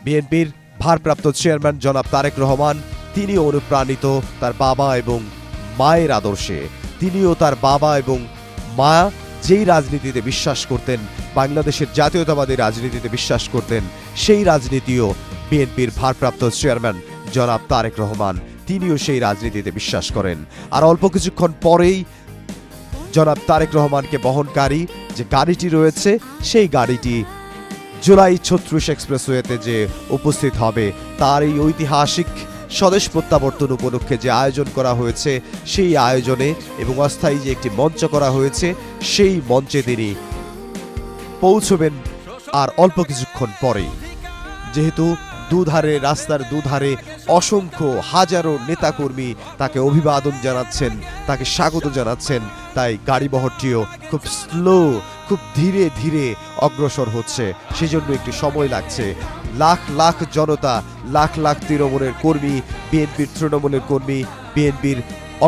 বিএনপির ভারপ্রাপ্ত চেয়ারম্যান জনাব তারেক রহমান তিনি অনুপ্রাণিত তার বাবা এবং মায়ের আদর্শে। তিনিও তার বাবা এবং মা যেই রাজনীতিতে বিশ্বাস করতেন, বাংলাদেশের জাতীয়তাবাদী রাজনীতিতে বিশ্বাস করতেন, সেই রাজনীতিও বিএনপির ভারপ্রাপ্ত চেয়ারম্যান জনাব তারেক রহমান তিনিও সেই রাজনীতিতে বিশ্বাস করেন। আর অল্প কিছুক্ষণ পরেই জনাব তারেক রহমানকে বহনকারী যে গাড়িটি রয়েছে, সেই গাড়িটি জুলাই ৩৬ এক্সপ্রেসওয়েতে যে উপস্থিত হবে, তার এই ঐতিহাসিক স্বদেশ প্রত্যাবর্তন উপলক্ষে যে আয়োজন করা হয়েছে, সেই আয়োজনে এবং অস্থায়ী যে একটি মঞ্চ করা হয়েছে, সেই মঞ্চে তিনি পৌঁছবেন আর অল্প কিছুক্ষণ পরেই। যেহেতু দুধারে, রাস্তার দুধারে অসংখ্য হাজারো নেতাকর্মী তাকে অভিবাদন জানাচ্ছেন, তাকে স্বাগত জানাচ্ছেন, তাই গাড়িবহরটিও খুব স্লো, খুব ধীরে ধীরে অগ্রসর হচ্ছে। সেজন্য একটু সময় লাগছে। লাখ লাখ জনতা, লাখ লাখ তৃণমূলের কর্মী, বিএনপির তৃণমূলের কর্মী, বিএনপির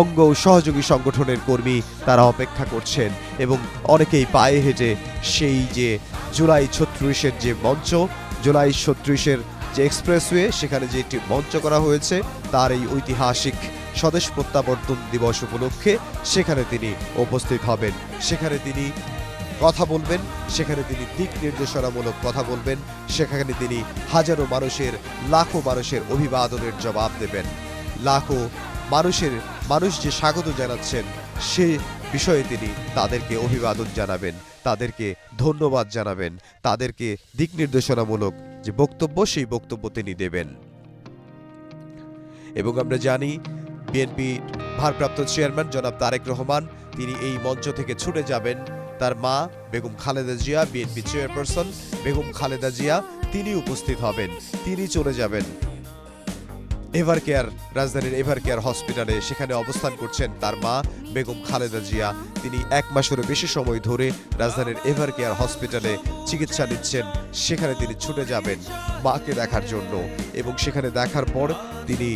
অঙ্গ ও সহযোগী সংগঠনের কর্মী তারা অপেক্ষা করছেন এবং অনেকেই পায়ে হেঁটে সেই যে জুলাই ৩৬-এর যে মঞ্চ, জুলাই ৩৬-এর যে এক্সপ্রেসওয়ে, সেখানে যে একটি মঞ্চ করা হয়েছে, তার এই ঐতিহাসিক স্বদেশ প্রত্যাবর্তন দিবস উপলক্ষে সেখানে তিনি উপস্থিত হবেন। সেখানে তিনি কথা বলবেন, সেখানে তিনি দিক নির্দেশনামূলক কথা বলবেন, সেখানে তিনি হাজারো মানুষের, লাখো মানুষের অভিবাদনের জবাব দেবেন। লাখো মানুষ যে স্বাগত জানাচ্ছেন, সে বিষয়ে তিনি তাদেরকে অভিবাদন জানাবেন, তাদেরকে ধন্যবাদ জানাবেন, তাদেরকে দিক নির্দেশনামূলক যে বক্তব্য, সেই বক্তব্য তিনি দেবেন। এবং আমরা জানি বিএনপি ভারপ্রাপ্ত চেয়ারম্যান জনাব তারেক রহমান তিনি এই মঞ্চ থেকে ছুটে যাবেন। তার মা বেগম খালেদা জিয়া, বিএনপি চেয়ারপারসন বেগম খালেদা জিয়া, তিনি উপস্থিত হবেন। তিনি চলে যাবেন এভারকেয়ার, রাজধানীর এভারকেয়ার হসপিটালে। সেখানে অবস্থান করছেন তার মা বেগম খালেদা জিয়া। তিনি 1 মাসেরও বেশি সময় ধরে রাজধানীর এভারকেয়ার হসপিটালে চিকিৎসা নিচ্ছেন। সেখানে তিনি ছুটে যাবেন মাকে দেখার জন্য এবং সেখানে দেখার পর তিনি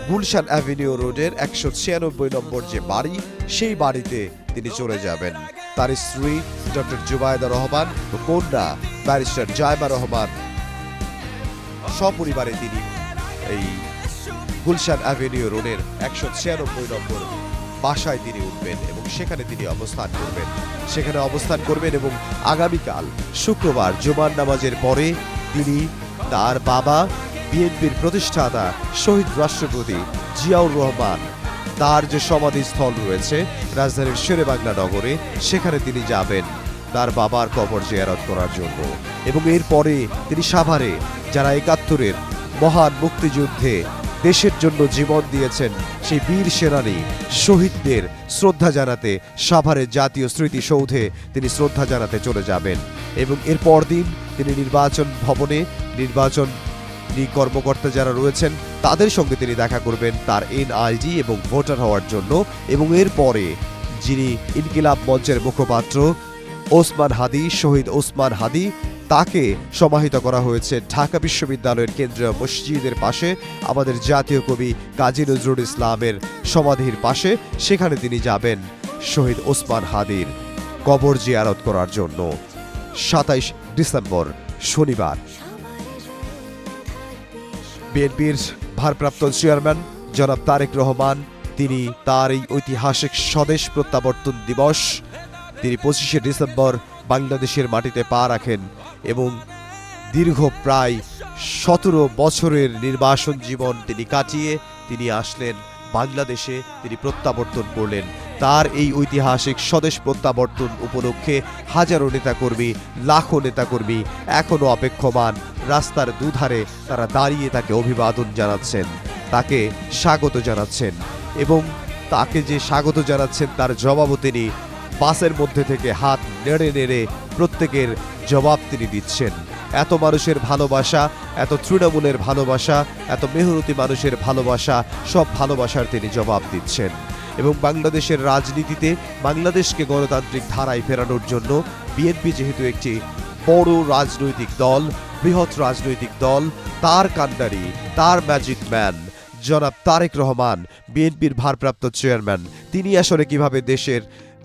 গুলশান অ্যাভিনিউ রোডের 196 নম্বর যে বাড়ি, সেই বাড়িতে তিনি চলে যাবেন। তার স্ত্রী ডক্টর জুবায়েদা রহমান ও কন্যা ব্যারিস্টার জায়মা রহমান সপরিবারে তিনি এই গুলশান অ্যাভিনিউ রোডের 196 নম্বর বাসায় তিনি উঠবেন এবং সেখানে তিনি অবস্থান করবেন এবং আগামীকাল শুক্রবার জুমার নামাজের পরে তিনি তার বাবা, বিএনপির প্রতিষ্ঠাতা শহীদ রাষ্ট্রপতি জিয়াউর রহমান, তার যে সমাধিস্থল রয়েছে রাজধানীর শেরেবাংলা নগরে, সেখানে তিনি যাবেন তার বাবার কবর জিয়ারত করার জন্য। এবং এরপরে তিনি সাভারে যারা ৭১-এর মহান মুক্তিযুদ্ধে দেশের জন্য জীবন দিয়েছেন, সেই বীর সেনানী শহীদদের শ্রদ্ধা জানাতে সাভারের জাতীয় স্মৃতিসৌধে তিনি শ্রদ্ধা জানাতে চলে যাবেন। এবং এর পরদিন তিনি নির্বাচন ভবনে নির্বাচনী কর্মকর্তা যারা রয়েছেন তাদের সঙ্গে তিনি দেখা করবেন তার এনআইডি এবং ভোটার হওয়ার জন্য। এবং এরপরে যিনি ইনকিলাব মঞ্চের মুখপাত্র ওসমান হাদি, শহীদ ওসমান হাদি, তাকে সমাহিত করা হয়েছে ঢাকা বিশ্ববিদ্যালয়ের কেন্দ্রীয় মসজিদের পাশে, আমাদের জাতীয় কবি কাজী নজরুল ইসলামের সমাধির পাশে। সেখানে তিনি যাবেন শহীদ ওসমান হাদির কবর জিয়ারত করার জন্য ২৭ ডিসেম্বর শনিবার। বিএনপির ভারপ্রাপ্ত চেয়ারম্যান জনাব তারেক রহমান তিনি তার এই ঐতিহাসিক স্বদেশ প্রত্যাবর্তন দিবস তিনি ২৫শে ডিসেম্বর বাংলাদেশের মাটিতে পা রাখেন এবং দীর্ঘ প্রায় ১৭ বছরের নির্বাসন জীবন তিনি কাটিয়ে তিনি আসলেন বাংলাদেশে, তিনি প্রত্যাবর্তন করলেন। তার এই ঐতিহাসিক স্বদেশ প্রত্যাবর্তন উপলক্ষে হাজারো নেতাকর্মী, লাখো নেতাকর্মী এখনো অপেক্ষমান। রাস্তার দুধারে তারা দাঁড়িয়ে তাকে অভিবাদন জানাচ্ছেন, তাকে স্বাগত জানাচ্ছেন এবং তাকে যে স্বাগত জানাচ্ছেন তার জবাবও তিনি বাসের মধ্যে থেকে হাত নেড়ে নেড়ে প্রত্যেকের জবাব তিনি দিচ্ছেন। এত মানুষের ভালোবাসা, এত তৃণমূলের ভালোবাসা, এত মেহনতি মানুষের ভালোবাসা, সব ভালোবাসার তিনি জবাব দিচ্ছেন। এবং বাংলাদেশের রাজনীতিতে বাংলাদেশকে গণতান্ত্রিক ধারায় ফেরানোর জন্য বিএনপি যেহেতু একটি বড় রাজনৈতিক দল, বৃহৎ রাজনৈতিক দল, তার কান্ডারি, তার ম্যাজিক ম্যান জনাব তারেক রহমান, বিএনপির ভারপ্রাপ্ত চেয়ারম্যান, তিনি আসলে কিভাবে দেশের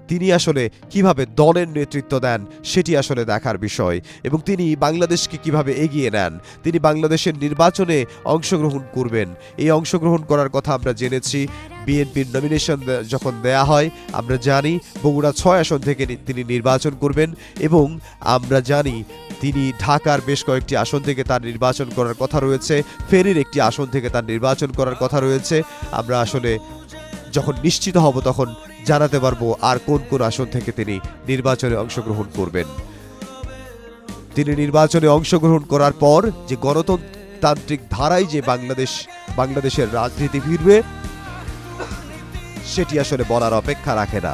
তিনি আসলে কিভাবে দলের নেতৃত্ব দেন সেটি আসলে দেখার বিষয়, এবং তিনি বাংলাদেশকে কিভাবে এগিয়ে নেন। তিনি বাংলাদেশের নির্বাচনে অংশগ্রহণ করবেন, এই অংশগ্রহণ করার কথা আমরা জেনেছি। বিএনপির নমিনেশন যখন দেয়া হয় আমরা জানি বগুড়া 6 আসন থেকে তিনি নির্বাচন করবেন, এবং আমরা জানি তিনি ঢাকার বেশ কয়েকটি আসন থেকে তার নির্বাচন করার কথা রয়েছে, ফেনীর একটি আসন থেকে তার নির্বাচন করার কথা রয়েছে। আমরা আসলে যখন নিশ্চিত হব তখন জানাতে পারবো আর কোন কোন আসন থেকে তিনি নির্বাচনে অংশগ্রহণ করবেন। তিনি নির্বাচনে অংশগ্রহণ করার পর যে গণতান্ত্রিক ধারায় যে বাংলাদেশের রাজনীতি ফিরবে সেটি আসলে বলার অপেক্ষা রাখে না।